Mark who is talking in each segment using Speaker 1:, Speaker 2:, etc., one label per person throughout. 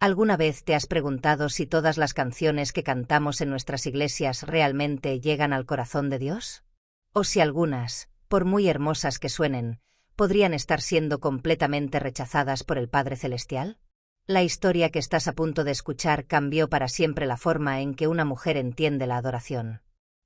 Speaker 1: ¿Alguna vez te has preguntado si todas las canciones que cantamos en nuestras iglesias realmente llegan al corazón de Dios? ¿O si algunas, por muy hermosas que suenen, podrían estar siendo completamente rechazadas por el Padre Celestial? La historia que estás a punto de escuchar cambió para siempre la forma en que una mujer entiende la adoración.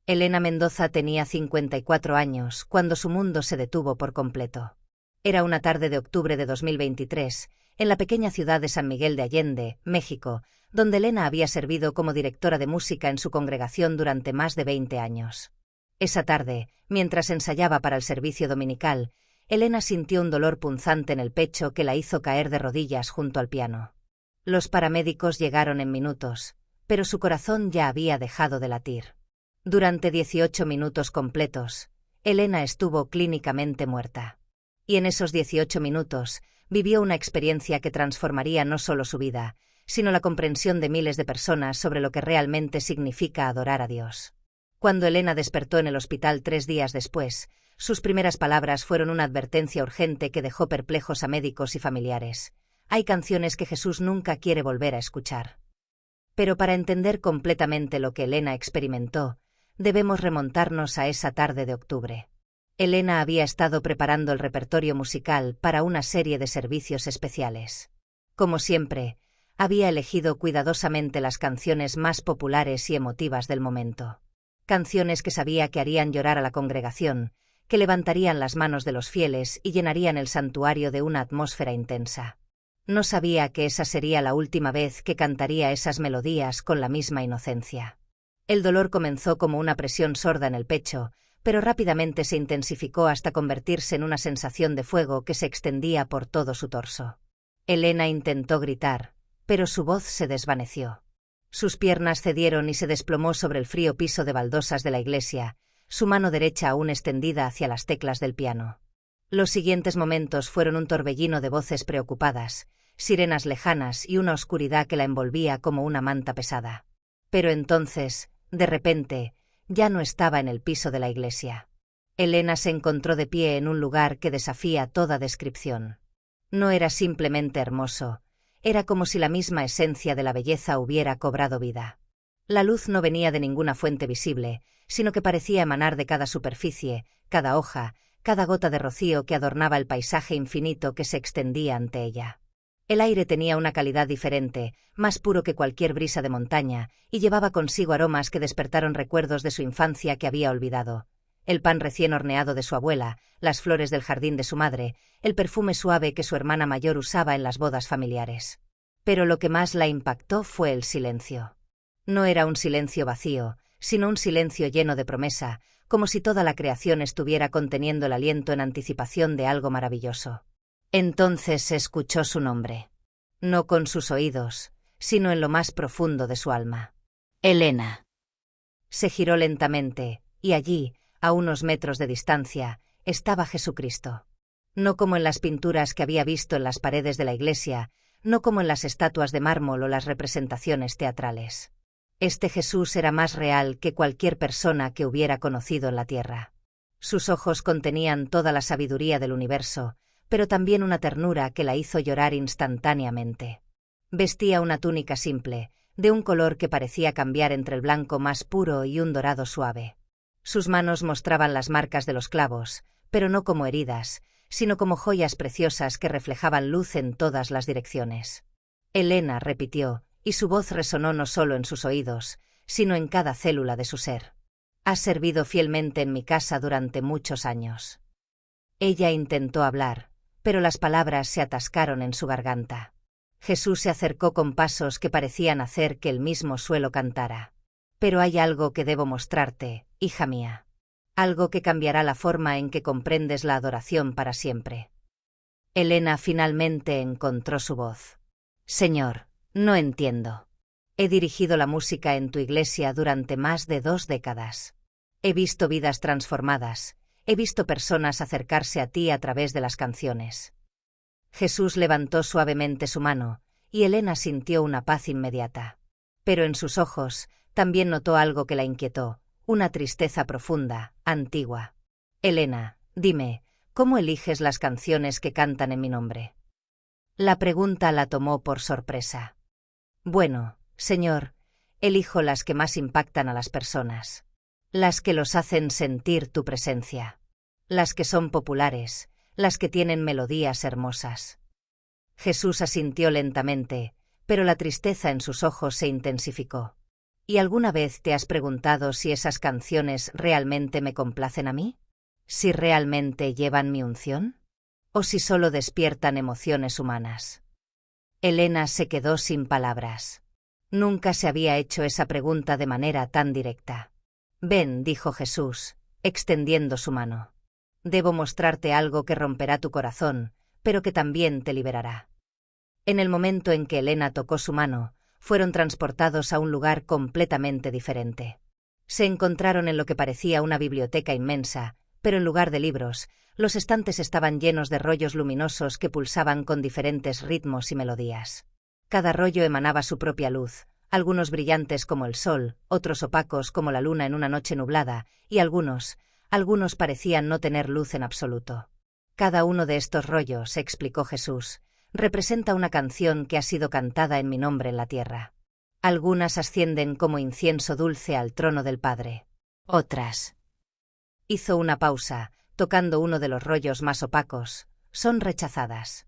Speaker 1: Elena Mendoza tenía 54 años cuando su mundo se detuvo por completo. Era una tarde de octubre de 2023, en la pequeña ciudad de San Miguel de Allende, México, donde Elena había servido como directora de música en su congregación durante más de 20 años. Esa tarde, mientras ensayaba para el servicio dominical, Elena sintió un dolor punzante en el pecho que la hizo caer de rodillas junto al piano. Los paramédicos llegaron en minutos, pero su corazón ya había dejado de latir. Durante 18 minutos completos, Elena estuvo clínicamente muerta. Y en esos 18 minutos, vivió una experiencia que transformaría no solo su vida, sino la comprensión de miles de personas sobre lo que realmente significa adorar a Dios. Cuando Elena despertó en el hospital 3 días después, sus primeras palabras fueron una advertencia urgente que dejó perplejos a médicos y familiares. Hay canciones que Jesús nunca quiere volver a escuchar. Pero para entender completamente lo que Elena experimentó, debemos remontarnos a esa tarde de octubre. Elena había estado preparando el repertorio musical para una serie de servicios especiales. Como siempre, había elegido cuidadosamente las canciones más populares y emotivas del momento. Canciones que sabía que harían llorar a la congregación, que levantarían las manos de los fieles y llenarían el santuario de una atmósfera intensa. No sabía que esa sería la última vez que cantaría esas melodías con la misma inocencia. El dolor comenzó como una presión sorda en el pecho, pero rápidamente se intensificó hasta convertirse en una sensación de fuego que se extendía por todo su torso. Elena intentó gritar, pero su voz se desvaneció. Sus piernas cedieron y se desplomó sobre el frío piso de baldosas de la iglesia, su mano derecha aún extendida hacia las teclas del piano. Los siguientes momentos fueron un torbellino de voces preocupadas, sirenas lejanas y una oscuridad que la envolvía como una manta pesada. Pero entonces, de repente, ya no estaba en el piso de la iglesia. Elena se encontró de pie en un lugar que desafía toda descripción. No era simplemente hermoso, era como si la misma esencia de la belleza hubiera cobrado vida. La luz no venía de ninguna fuente visible, sino que parecía emanar de cada superficie, cada hoja, cada gota de rocío que adornaba el paisaje infinito que se extendía ante ella. El aire tenía una calidad diferente, más puro que cualquier brisa de montaña, y llevaba consigo aromas que despertaron recuerdos de su infancia que había olvidado. El pan recién horneado de su abuela, las flores del jardín de su madre, el perfume suave que su hermana mayor usaba en las bodas familiares. Pero lo que más la impactó fue el silencio. No era un silencio vacío, sino un silencio lleno de promesa, como si toda la creación estuviera conteniendo el aliento en anticipación de algo maravilloso. Entonces se escuchó su nombre. No con sus oídos, sino en lo más profundo de su alma. Elena. Se giró lentamente, y allí, a unos metros de distancia, estaba Jesucristo. No como en las pinturas que había visto en las paredes de la iglesia, no como en las estatuas de mármol o las representaciones teatrales. Este Jesús era más real que cualquier persona que hubiera conocido en la tierra. Sus ojos contenían toda la sabiduría del universo, pero también una ternura que la hizo llorar instantáneamente. Vestía una túnica simple, de un color que parecía cambiar entre el blanco más puro y un dorado suave. Sus manos mostraban las marcas de los clavos, pero no como heridas, sino como joyas preciosas que reflejaban luz en todas las direcciones. Elena repitió, y su voz resonó no solo en sus oídos, sino en cada célula de su ser. Has servido fielmente en mi casa durante muchos años. Ella intentó hablar, pero las palabras se atascaron en su garganta. Jesús se acercó con pasos que parecían hacer que el mismo suelo cantara. Pero hay algo que debo mostrarte, hija mía. Algo que cambiará la forma en que comprendes la adoración para siempre. Elena finalmente encontró su voz. Señor, no entiendo. He dirigido la música en tu iglesia durante más de 2 décadas. He visto vidas transformadas. He visto personas acercarse a ti a través de las canciones. Jesús levantó suavemente su mano, y Elena sintió una paz inmediata. Pero en sus ojos, también notó algo que la inquietó, una tristeza profunda, antigua. Elena, dime, ¿cómo eliges las canciones que cantan en mi nombre? La pregunta la tomó por sorpresa. Bueno, Señor, elijo las que más impactan a las personas. Las que los hacen sentir tu presencia. Las que son populares, las que tienen melodías hermosas. Jesús asintió lentamente, pero la tristeza en sus ojos se intensificó. ¿Y alguna vez te has preguntado si esas canciones realmente me complacen a mí? ¿Si realmente llevan mi unción? ¿O si solo despiertan emociones humanas? Elena se quedó sin palabras. Nunca se había hecho esa pregunta de manera tan directa. Ven, dijo Jesús, extendiendo su mano. Debo mostrarte algo que romperá tu corazón, pero que también te liberará. En el momento en que Elena tocó su mano, fueron transportados a un lugar completamente diferente. Se encontraron en lo que parecía una biblioteca inmensa, pero en lugar de libros, los estantes estaban llenos de rollos luminosos que pulsaban con diferentes ritmos y melodías. Cada rollo emanaba su propia luz, algunos brillantes como el sol, otros opacos como la luna en una noche nublada, y algunos parecían no tener luz en absoluto. Cada uno de estos rollos, explicó Jesús, representa una canción que ha sido cantada en mi nombre en la tierra. Algunas ascienden como incienso dulce al trono del Padre. Otras. Hizo una pausa, tocando uno de los rollos más opacos, son rechazadas.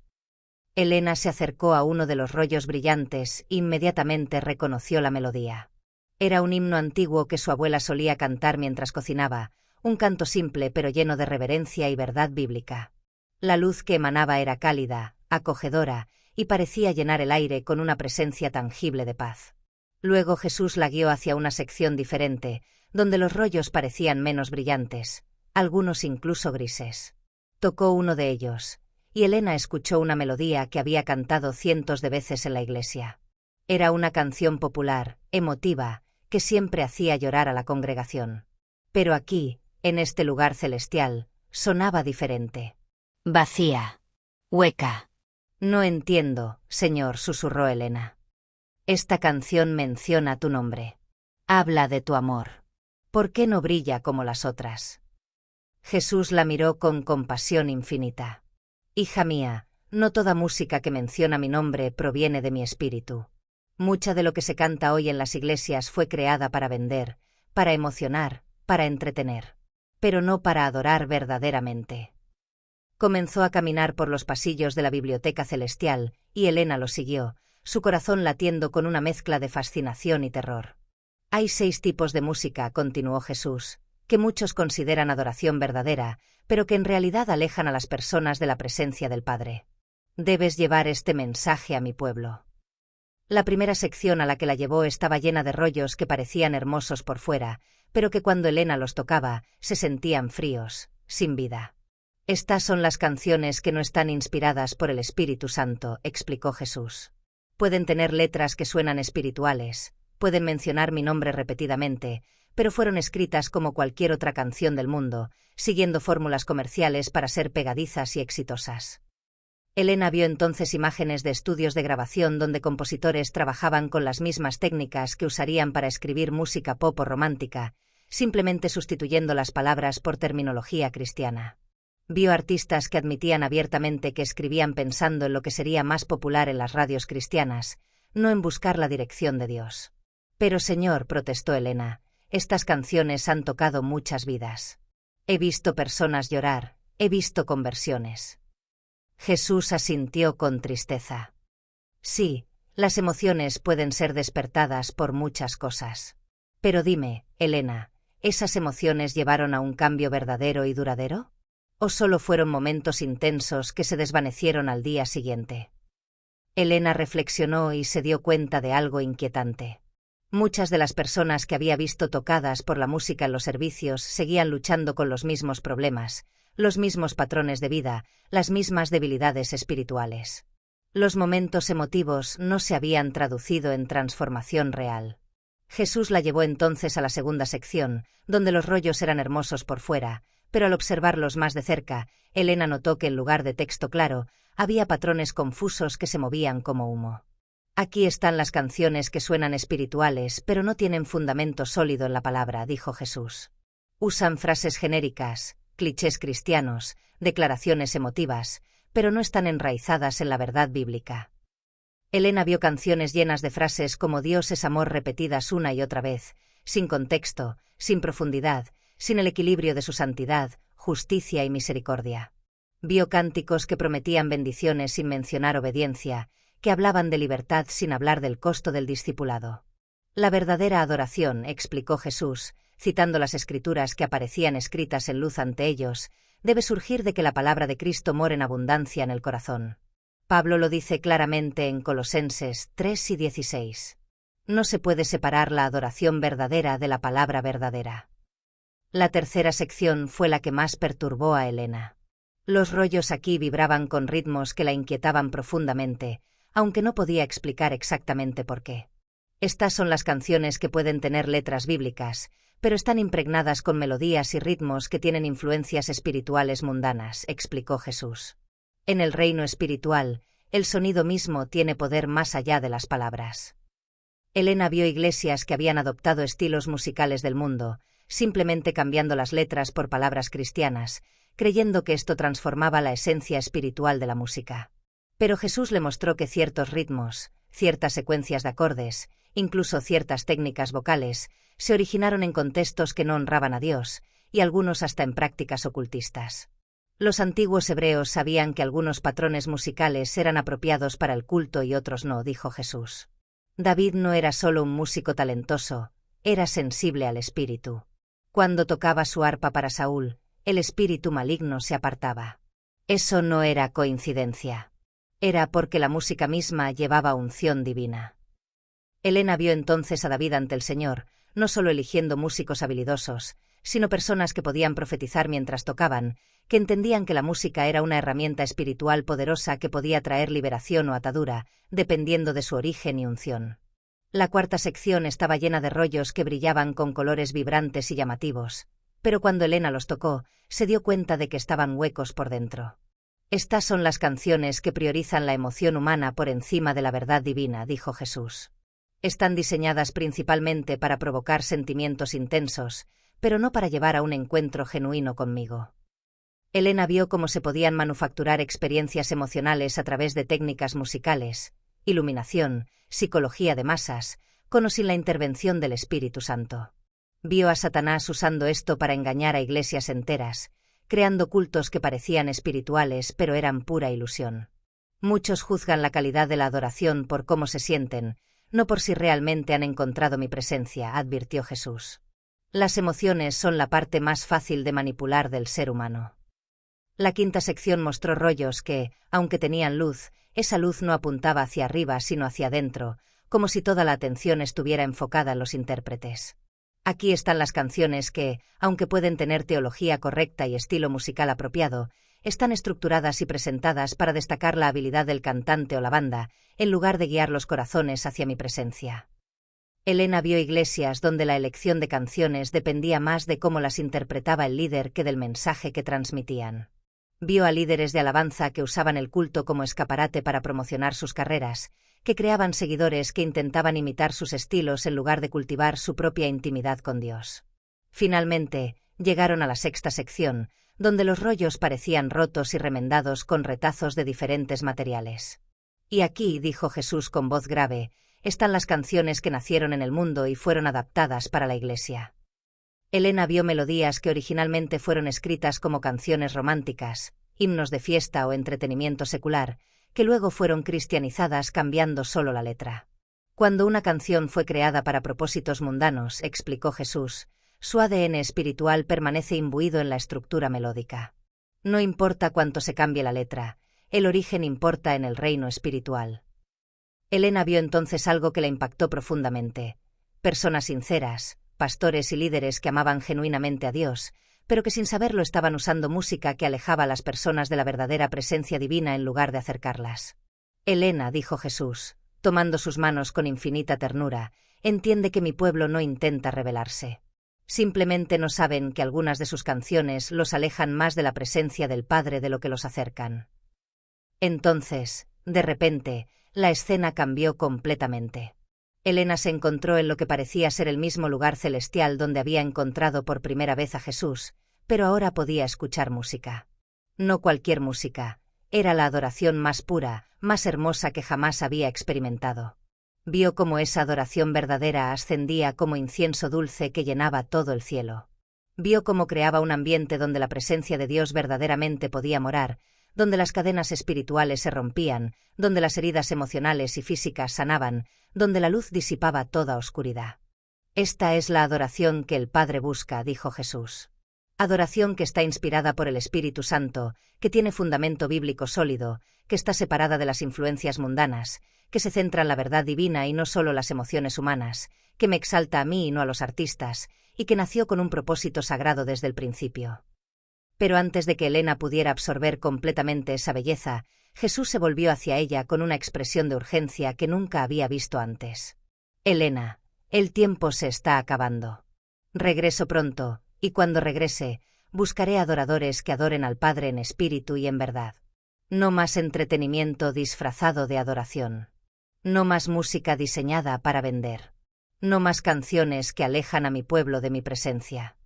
Speaker 1: Elena se acercó a uno de los rollos brillantes e inmediatamente reconoció la melodía. Era un himno antiguo que su abuela solía cantar mientras cocinaba, un canto simple pero lleno de reverencia y verdad bíblica. La luz que emanaba era cálida, acogedora, y parecía llenar el aire con una presencia tangible de paz. Luego Jesús la guió hacia una sección diferente, donde los rollos parecían menos brillantes, algunos incluso grises. Tocó uno de ellos, y Elena escuchó una melodía que había cantado cientos de veces en la iglesia. Era una canción popular, emotiva, que siempre hacía llorar a la congregación. Pero aquí, en este lugar celestial, sonaba diferente. Vacía. Hueca. No entiendo, Señor, susurró Elena. Esta canción menciona tu nombre. Habla de tu amor. ¿Por qué no brilla como las otras? Jesús la miró con compasión infinita. Hija mía, no toda música que menciona mi nombre proviene de mi espíritu. Mucha de lo que se canta hoy en las iglesias fue creada para vender, para emocionar, para entretener, pero no para adorar verdaderamente. Comenzó a caminar por los pasillos de la biblioteca celestial, y Elena lo siguió, su corazón latiendo con una mezcla de fascinación y terror. Hay 6 tipos de música, continuó Jesús, que muchos consideran adoración verdadera, pero que en realidad alejan a las personas de la presencia del Padre. Debes llevar este mensaje a mi pueblo. La primera sección a la que la llevó estaba llena de rollos que parecían hermosos por fuera, pero que cuando Elena los tocaba, se sentían fríos, sin vida. Estas son las canciones que no están inspiradas por el Espíritu Santo, explicó Jesús. Pueden tener letras que suenan espirituales, pueden mencionar mi nombre repetidamente, pero fueron escritas como cualquier otra canción del mundo, siguiendo fórmulas comerciales para ser pegadizas y exitosas. Elena vio entonces imágenes de estudios de grabación donde compositores trabajaban con las mismas técnicas que usarían para escribir música pop o romántica, simplemente sustituyendo las palabras por terminología cristiana. Vio artistas que admitían abiertamente que escribían pensando en lo que sería más popular en las radios cristianas, no en buscar la dirección de Dios. Pero Señor, protestó Elena, estas canciones han tocado muchas vidas. He visto personas llorar, he visto conversiones. Jesús asintió con tristeza. Sí, las emociones pueden ser despertadas por muchas cosas. Pero dime, Elena, ¿esas emociones llevaron a un cambio verdadero y duradero? ¿O solo fueron momentos intensos que se desvanecieron al día siguiente? Elena reflexionó y se dio cuenta de algo inquietante. Muchas de las personas que había visto tocadas por la música en los servicios seguían luchando con los mismos problemas, los mismos patrones de vida, las mismas debilidades espirituales. Los momentos emotivos no se habían traducido en transformación real. Jesús la llevó entonces a la segunda sección, donde los rollos eran hermosos por fuera, pero al observarlos más de cerca, Elena notó que en lugar de texto claro, había patrones confusos que se movían como humo. Aquí están las canciones que suenan espirituales, pero no tienen fundamento sólido en la palabra, dijo Jesús. Usan frases genéricas, clichés cristianos, declaraciones emotivas, pero no están enraizadas en la verdad bíblica. Elena vio canciones llenas de frases como Dios es amor repetidas una y otra vez, sin contexto, sin profundidad, sin el equilibrio de su santidad, justicia y misericordia. Vio cánticos que prometían bendiciones sin mencionar obediencia, que hablaban de libertad sin hablar del costo del discipulado. La verdadera adoración, explicó Jesús, citando las Escrituras que aparecían escritas en luz ante ellos, debe surgir de que la palabra de Cristo mora en abundancia en el corazón. Pablo lo dice claramente en Colosenses 3:16. No se puede separar la adoración verdadera de la palabra verdadera. La tercera sección fue la que más perturbó a Elena. Los rollos aquí vibraban con ritmos que la inquietaban profundamente, aunque no podía explicar exactamente por qué. Estas son las canciones que pueden tener letras bíblicas, pero están impregnadas con melodías y ritmos que tienen influencias espirituales mundanas, explicó Jesús. En el reino espiritual, el sonido mismo tiene poder más allá de las palabras. Elena vio iglesias que habían adoptado estilos musicales del mundo, simplemente cambiando las letras por palabras cristianas, creyendo que esto transformaba la esencia espiritual de la música. Pero Jesús le mostró que ciertos ritmos, ciertas secuencias de acordes, incluso ciertas técnicas vocales, se originaron en contextos que no honraban a Dios, y algunos hasta en prácticas ocultistas. Los antiguos hebreos sabían que algunos patrones musicales eran apropiados para el culto y otros no, dijo Jesús. David no era solo un músico talentoso, era sensible al espíritu. Cuando tocaba su arpa para Saúl, el espíritu maligno se apartaba. Eso no era coincidencia. Era porque la música misma llevaba unción divina. Elena vio entonces a David ante el Señor, no solo eligiendo músicos habilidosos, sino personas que podían profetizar mientras tocaban, que entendían que la música era una herramienta espiritual poderosa que podía traer liberación o atadura, dependiendo de su origen y unción. La cuarta sección estaba llena de rollos que brillaban con colores vibrantes y llamativos, pero cuando Elena los tocó, se dio cuenta de que estaban huecos por dentro. Estas son las canciones que priorizan la emoción humana por encima de la verdad divina, dijo Jesús. Están diseñadas principalmente para provocar sentimientos intensos, pero no para llevar a un encuentro genuino conmigo. Elena vio cómo se podían manufacturar experiencias emocionales a través de técnicas musicales, iluminación, psicología de masas, con o sin la intervención del Espíritu Santo. Vio a Satanás usando esto para engañar a iglesias enteras, creando cultos que parecían espirituales pero eran pura ilusión. Muchos juzgan la calidad de la adoración por cómo se sienten, no por si realmente han encontrado mi presencia, advirtió Jesús. Las emociones son la parte más fácil de manipular del ser humano. La quinta sección mostró rollos que, aunque tenían luz, esa luz no apuntaba hacia arriba sino hacia adentro, como si toda la atención estuviera enfocada en los intérpretes. Aquí están las canciones que, aunque pueden tener teología correcta y estilo musical apropiado, están estructuradas y presentadas para destacar la habilidad del cantante o la banda, en lugar de guiar los corazones hacia mi presencia. Elena vio iglesias donde la elección de canciones dependía más de cómo las interpretaba el líder que del mensaje que transmitían. Vio a líderes de alabanza que usaban el culto como escaparate para promocionar sus carreras, que creaban seguidores que intentaban imitar sus estilos en lugar de cultivar su propia intimidad con Dios. Finalmente, llegaron a la sexta sección, donde los rollos parecían rotos y remendados con retazos de diferentes materiales. Y aquí, dijo Jesús con voz grave, están las canciones que nacieron en el mundo y fueron adaptadas para la iglesia. Elena vio melodías que originalmente fueron escritas como canciones románticas, himnos de fiesta o entretenimiento secular, que luego fueron cristianizadas cambiando solo la letra. Cuando una canción fue creada para propósitos mundanos, explicó Jesús, su ADN espiritual permanece imbuido en la estructura melódica. No importa cuánto se cambie la letra, el origen importa en el reino espiritual. Elena vio entonces algo que la impactó profundamente. Personas sinceras, pastores y líderes que amaban genuinamente a Dios, pero que sin saberlo estaban usando música que alejaba a las personas de la verdadera presencia divina en lugar de acercarlas. Elena, dijo Jesús, tomando sus manos con infinita ternura, entiende que mi pueblo no intenta rebelarse. Simplemente no saben que algunas de sus canciones los alejan más de la presencia del Padre de lo que los acercan. Entonces, de repente, la escena cambió completamente. Elena se encontró en lo que parecía ser el mismo lugar celestial donde había encontrado por primera vez a Jesús, pero ahora podía escuchar música. No cualquier música, Era la adoración más pura, más hermosa que jamás había experimentado. Vio cómo esa adoración verdadera ascendía como incienso dulce que llenaba todo el cielo. Vio cómo creaba un ambiente donde la presencia de Dios verdaderamente podía morar, donde las cadenas espirituales se rompían, donde las heridas emocionales y físicas sanaban, donde la luz disipaba toda oscuridad. Esta es la adoración que el Padre busca, dijo Jesús. Adoración que está inspirada por el Espíritu Santo, que tiene fundamento bíblico sólido, que está separada de las influencias mundanas, que se centra en la verdad divina y no solo las emociones humanas, que me exalta a mí y no a los artistas, y que nació con un propósito sagrado desde el principio. Pero antes de que Elena pudiera absorber completamente esa belleza, Jesús se volvió hacia ella con una expresión de urgencia que nunca había visto antes. Elena, el tiempo se está acabando. Regreso pronto, y cuando regrese, buscaré adoradores que adoren al Padre en espíritu y en verdad. No más entretenimiento disfrazado de adoración. No más música diseñada para vender. No más canciones que alejan a mi pueblo de mi presencia.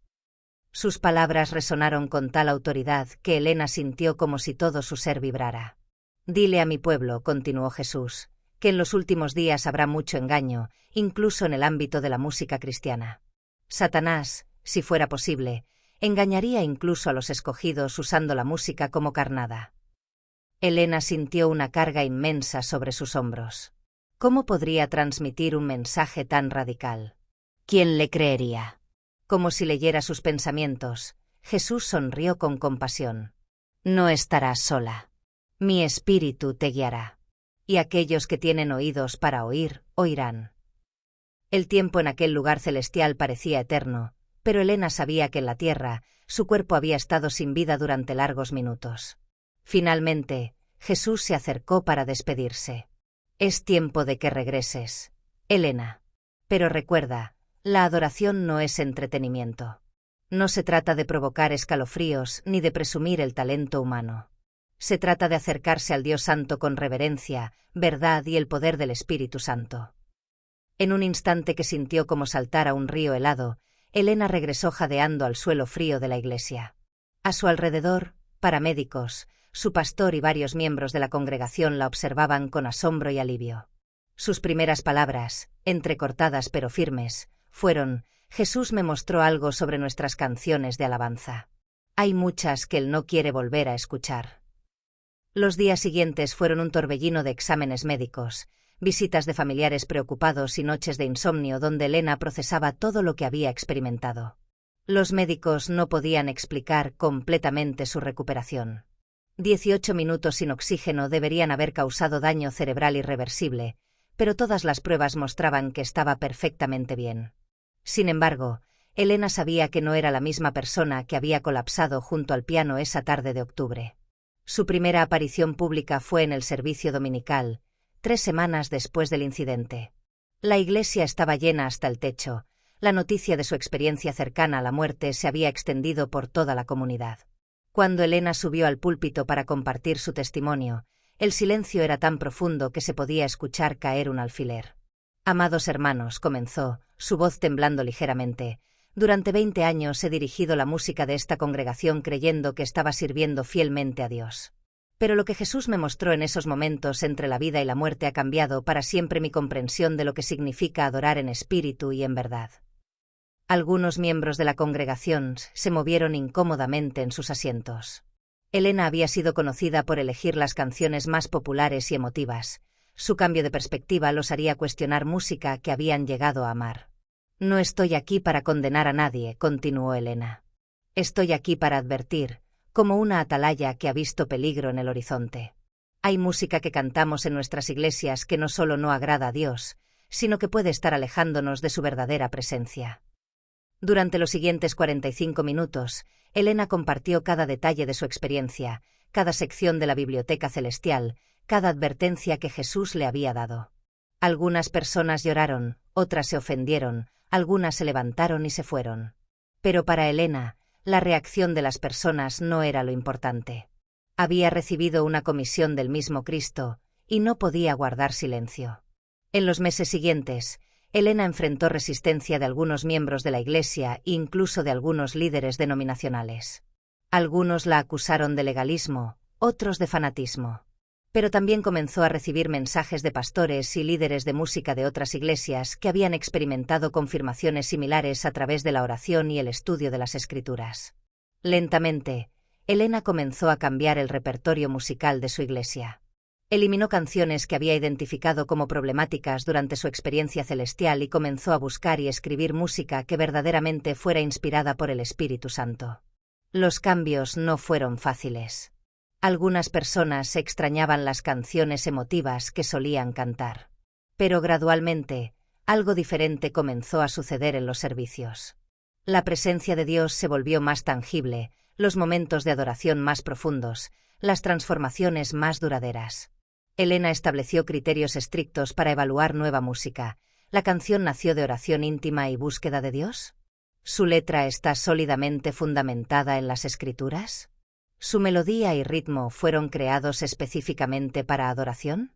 Speaker 1: Sus palabras resonaron con tal autoridad que Elena sintió como si todo su ser vibrara. Dile a mi pueblo, continuó Jesús, que en los últimos días habrá mucho engaño, incluso en el ámbito de la música cristiana. Satanás, si fuera posible, engañaría incluso a los escogidos usando la música como carnada. Elena sintió una carga inmensa sobre sus hombros. ¿Cómo podría transmitir un mensaje tan radical? ¿Quién le creería? Como si leyera sus pensamientos, Jesús sonrió con compasión. No estarás sola. Mi espíritu te guiará. Y aquellos que tienen oídos para oír, oirán. El tiempo en aquel lugar celestial parecía eterno, pero Elena sabía que en la tierra, su cuerpo había estado sin vida durante largos minutos. Finalmente, Jesús se acercó para despedirse. Es tiempo de que regreses, Elena. Pero recuerda, la adoración no es entretenimiento. No se trata de provocar escalofríos ni de presumir el talento humano. Se trata de acercarse al Dios Santo con reverencia, verdad y el poder del Espíritu Santo. En un instante que sintió como saltar a un río helado, Elena regresó jadeando al suelo frío de la iglesia. A su alrededor, paramédicos, su pastor y varios miembros de la congregación la observaban con asombro y alivio. Sus primeras palabras, entrecortadas pero firmes, fueron: Jesús me mostró algo sobre nuestras canciones de alabanza. Hay muchas que él no quiere volver a escuchar. Los días siguientes fueron un torbellino de exámenes médicos, visitas de familiares preocupados y noches de insomnio donde Elena procesaba todo lo que había experimentado. Los médicos no podían explicar completamente su recuperación. 18 minutos sin oxígeno deberían haber causado daño cerebral irreversible, pero todas las pruebas mostraban que estaba perfectamente bien. Sin embargo, Elena sabía que no era la misma persona que había colapsado junto al piano esa tarde de octubre. Su primera aparición pública fue en el servicio dominical, 3 semanas después del incidente. La iglesia estaba llena hasta el techo. La noticia de su experiencia cercana a la muerte se había extendido por toda la comunidad. Cuando Elena subió al púlpito para compartir su testimonio, el silencio era tan profundo que se podía escuchar caer un alfiler. Amados hermanos, comenzó, su voz temblando ligeramente, durante 20 años he dirigido la música de esta congregación creyendo que estaba sirviendo fielmente a Dios. Pero lo que Jesús me mostró en esos momentos entre la vida y la muerte ha cambiado para siempre mi comprensión de lo que significa adorar en espíritu y en verdad. Algunos miembros de la congregación se movieron incómodamente en sus asientos. Elena había sido conocida por elegir las canciones más populares y emotivas. Su cambio de perspectiva los haría cuestionar música que habían llegado a amar. No estoy aquí para condenar a nadie, continuó Elena. Estoy aquí para advertir, como una atalaya que ha visto peligro en el horizonte. Hay música que cantamos en nuestras iglesias que no solo no agrada a Dios, sino que puede estar alejándonos de su verdadera presencia. Durante los siguientes 45 minutos, Elena compartió cada detalle de su experiencia, cada sección de la biblioteca celestial, cada advertencia que Jesús le había dado. Algunas personas lloraron, otras se ofendieron, algunas se levantaron y se fueron. Pero para Elena, la reacción de las personas no era lo importante. Había recibido una comisión del mismo Cristo, y no podía guardar silencio. En los meses siguientes, Elena enfrentó resistencia de algunos miembros de la Iglesia e incluso de algunos líderes denominacionales. Algunos la acusaron de legalismo, otros de fanatismo. Pero también comenzó a recibir mensajes de pastores y líderes de música de otras iglesias que habían experimentado confirmaciones similares a través de la oración y el estudio de las Escrituras. Lentamente, Elena comenzó a cambiar el repertorio musical de su iglesia. Eliminó canciones que había identificado como problemáticas durante su experiencia celestial y comenzó a buscar y escribir música que verdaderamente fuera inspirada por el Espíritu Santo. Los cambios no fueron fáciles. Algunas personas extrañaban las canciones emotivas que solían cantar. Pero gradualmente, algo diferente comenzó a suceder en los servicios. La presencia de Dios se volvió más tangible, los momentos de adoración más profundos, las transformaciones más duraderas. Elena estableció criterios estrictos para evaluar nueva música. ¿La canción nació de oración íntima y búsqueda de Dios? ¿Su letra está sólidamente fundamentada en las Escrituras? ¿Su melodía y ritmo fueron creados específicamente para adoración?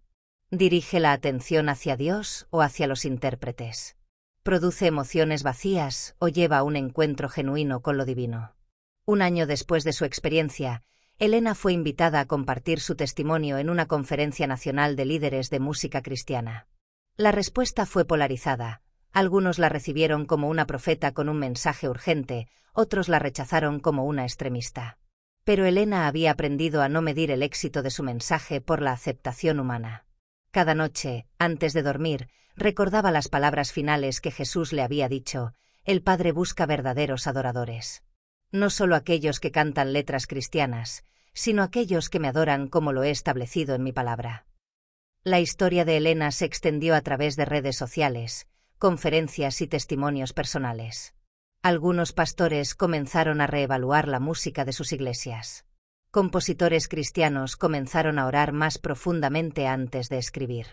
Speaker 1: ¿Dirige la atención hacia Dios o hacia los intérpretes? ¿Produce emociones vacías o lleva a un encuentro genuino con lo divino? Un año después de su experiencia, Elena fue invitada a compartir su testimonio en una conferencia nacional de líderes de música cristiana. La respuesta fue polarizada. Algunos la recibieron como una profeta con un mensaje urgente, otros la rechazaron como una extremista. Pero Elena había aprendido a no medir el éxito de su mensaje por la aceptación humana. Cada noche, antes de dormir, recordaba las palabras finales que Jesús le había dicho: el Padre busca verdaderos adoradores. No solo aquellos que cantan letras cristianas, sino aquellos que me adoran como lo he establecido en mi palabra. La historia de Elena se extendió a través de redes sociales, conferencias y testimonios personales. Algunos pastores comenzaron a reevaluar la música de sus iglesias. Compositores cristianos comenzaron a orar más profundamente antes de escribir.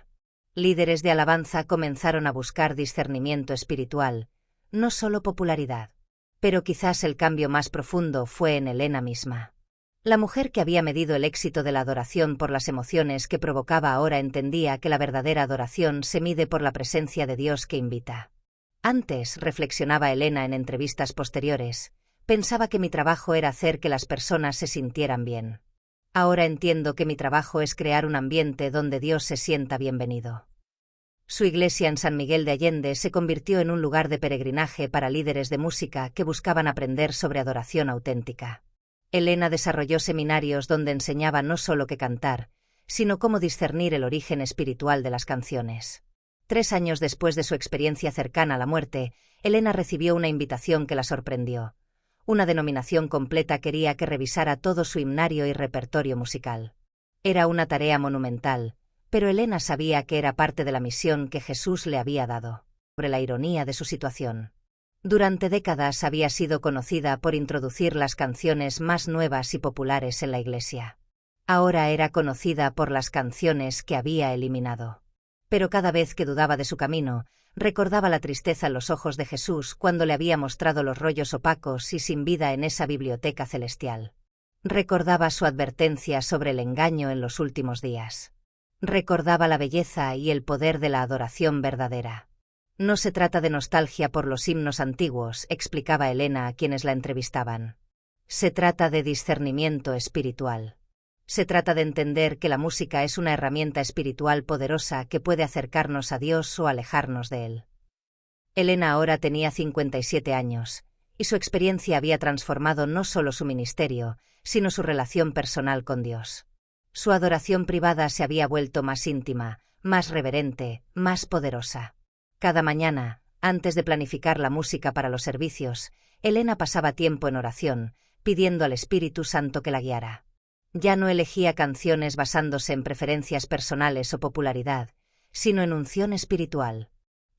Speaker 1: Líderes de alabanza comenzaron a buscar discernimiento espiritual, no solo popularidad. Pero quizás el cambio más profundo fue en Elena misma. La mujer que había medido el éxito de la adoración por las emociones que provocaba ahora entendía que la verdadera adoración se mide por la presencia de Dios que invita. Antes, reflexionaba Elena en entrevistas posteriores, pensaba que mi trabajo era hacer que las personas se sintieran bien. Ahora entiendo que mi trabajo es crear un ambiente donde Dios se sienta bienvenido. Su iglesia en San Miguel de Allende se convirtió en un lugar de peregrinaje para líderes de música que buscaban aprender sobre adoración auténtica. Elena desarrolló seminarios donde enseñaba no solo qué cantar, sino cómo discernir el origen espiritual de las canciones. 3 años después de su experiencia cercana a la muerte, Elena recibió una invitación que la sorprendió. Una denominación completa quería que revisara todo su himnario y repertorio musical. Era una tarea monumental, pero Elena sabía que era parte de la misión que Jesús le había dado. Sobre la ironía de su situación. Durante décadas había sido conocida por introducir las canciones más nuevas y populares en la iglesia. Ahora era conocida por las canciones que había eliminado. Pero cada vez que dudaba de su camino, recordaba la tristeza en los ojos de Jesús cuando le había mostrado los rollos opacos y sin vida en esa biblioteca celestial. Recordaba su advertencia sobre el engaño en los últimos días. Recordaba la belleza y el poder de la adoración verdadera. No se trata de nostalgia por los himnos antiguos, explicaba Elena a quienes la entrevistaban. Se trata de discernimiento espiritual. Se trata de entender que la música es una herramienta espiritual poderosa que puede acercarnos a Dios o alejarnos de Él. Elena ahora tenía 57 años, y su experiencia había transformado no solo su ministerio, sino su relación personal con Dios. Su adoración privada se había vuelto más íntima, más reverente, más poderosa. Cada mañana, antes de planificar la música para los servicios, Elena pasaba tiempo en oración, pidiendo al Espíritu Santo que la guiara. Ya no elegía canciones basándose en preferencias personales o popularidad, sino en unción espiritual.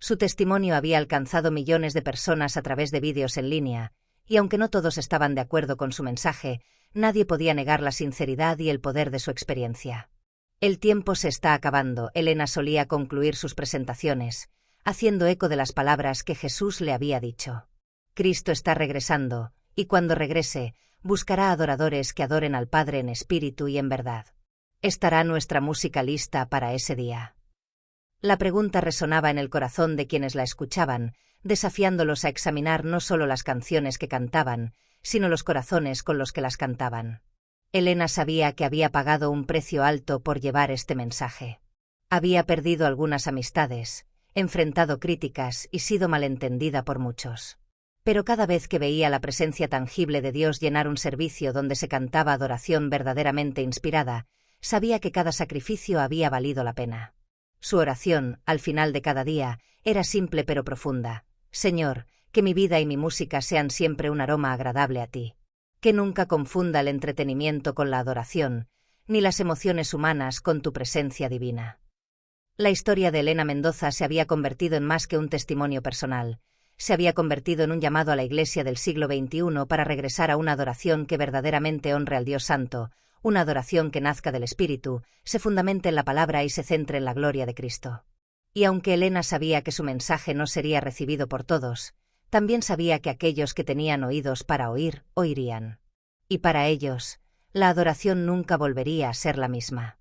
Speaker 1: Su testimonio había alcanzado millones de personas a través de vídeos en línea, y aunque no todos estaban de acuerdo con su mensaje, nadie podía negar la sinceridad y el poder de su experiencia. El tiempo se está acabando, Elena solía concluir sus presentaciones, haciendo eco de las palabras que Jesús le había dicho. Cristo está regresando, y cuando regrese, buscará adoradores que adoren al Padre en espíritu y en verdad. ¿Estará nuestra música lista para ese día? La pregunta resonaba en el corazón de quienes la escuchaban, desafiándolos a examinar no solo las canciones que cantaban, sino los corazones con los que las cantaban. Elena sabía que había pagado un precio alto por llevar este mensaje. Había perdido algunas amistades, enfrentado críticas y sido malentendida por muchos. Pero cada vez que veía la presencia tangible de Dios llenar un servicio donde se cantaba adoración verdaderamente inspirada, sabía que cada sacrificio había valido la pena. Su oración, al final de cada día, era simple pero profunda. Señor, que mi vida y mi música sean siempre un aroma agradable a ti. Que nunca confunda el entretenimiento con la adoración, ni las emociones humanas con tu presencia divina. La historia de Elena Mendoza se había convertido en más que un testimonio personal. Se había convertido en un llamado a la Iglesia del siglo XXI para regresar a una adoración que verdaderamente honre al Dios Santo, una adoración que nazca del Espíritu, se fundamente en la palabra y se centre en la gloria de Cristo. Y aunque Elena sabía que su mensaje no sería recibido por todos, también sabía que aquellos que tenían oídos para oír, oirían. Y para ellos, la adoración nunca volvería a ser la misma.